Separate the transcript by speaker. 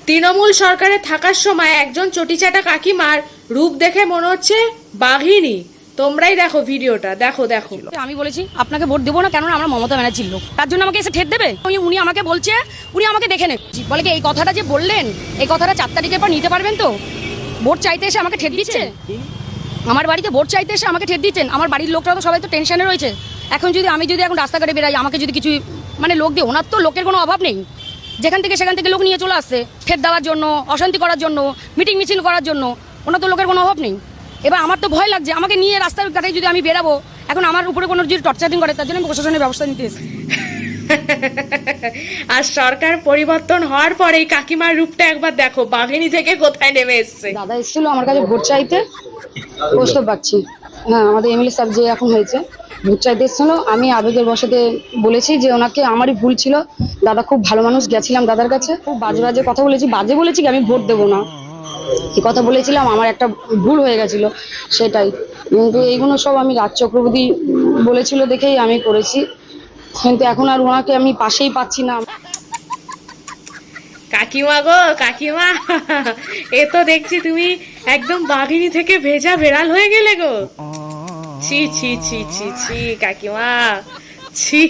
Speaker 1: তৃণমূল সরকারে থাকার সময় একজন চটিচাটা কাকিমার রূপ দেখে মনে হচ্ছে বাঘিনী। তোমরাই দেখো ভিডিওটা, দেখো দেখো।
Speaker 2: আমি বলেছি আপনাকে ভোট দেবো না, কেননা আমরা মমতা ব্যানার্জির লোক, তার জন্য আমাকে এসে ঠেট দেবে? উনি আমাকে বলছে, উনি আমাকে দেখে নেন, বলে কি এই কথাটা যে বললেন, এই কথাটা 4 তারিখের পর নিতে পারবেন তো? ভোট চাইতে এসে আমাকে ঠেট দিচ্ছে, আমার বাড়িতে ভোট চাইতে এসে আমাকে ঠেট দিচ্ছেন। আমার বাড়ির লোকরা তো সবাই তো টেনশনে রয়েছে। এখন যদি আমি এখন রাস্তাঘাটে বেরাই, আমাকে যদি কিছু মানে লোক দিয়ে, ওনার তো লোকের কোনো অভাব নেই, যেখান থেকে সেখান থেকে লোক নিয়ে চলে আসছে ঠেট দেওয়ার জন্য, অশান্তি করার জন্য, মিটিং মিছিল করার জন্য। ওনার তো লোকের কোনো অভাব নেই। এবার আমার তো ভয় লাগছে, আমাকে নিয়ে রাস্তার ঘাটে যদি আমি বেরাবো, এখন আমার উপরে কোনো যদি টর্চারিং করে, তার জন্য আমি প্রশাসনের ব্যবস্থা নিতে এসেছি।
Speaker 1: আর সরকার পরিবর্তন হওয়ার পরে এই কাকিমার রূপটা একবার দেখো, বাঘিনী থেকে কোথায় নেমে এসছে।
Speaker 2: দাদা এসেছিল আমার কাছে ভোট চাইতে, বুঝতে পারছি। হ্যাঁ, আমাদের এমএলএ সাহেব যে এখন হয়েছে, ভোট চাইতে এসেছিল। আমি আবেগের বশতে বলেছি যে ওনাকে আমারই ভুল ছিল, দাদা খুব ভালো মানুষ, গেছিলাম দাদার কাছে, খুব বাজে বাজে কথা বলেছি, বাজে বলেছি কি আমি ভোট দেবো না, এই কথা বলেছিলাম, আমার একটা ভুল হয়ে গেছিল সেটাই। কিন্তু এইগুলো সব আমি রাজ চক্রবর্তী বলেছিল দেখেই আমি করেছি, কিন্তু এখন আর ওনাকে আমি পাশেই পাচ্ছি না।
Speaker 1: কাকিমা গো কাকিমা, এ তো দেখছি তুমি একদম বাঘিনী থেকে ভেজা বেড়াল হয়ে গেলে গো। ছি ছি ছি ছি ছি কাকিমা, ছি।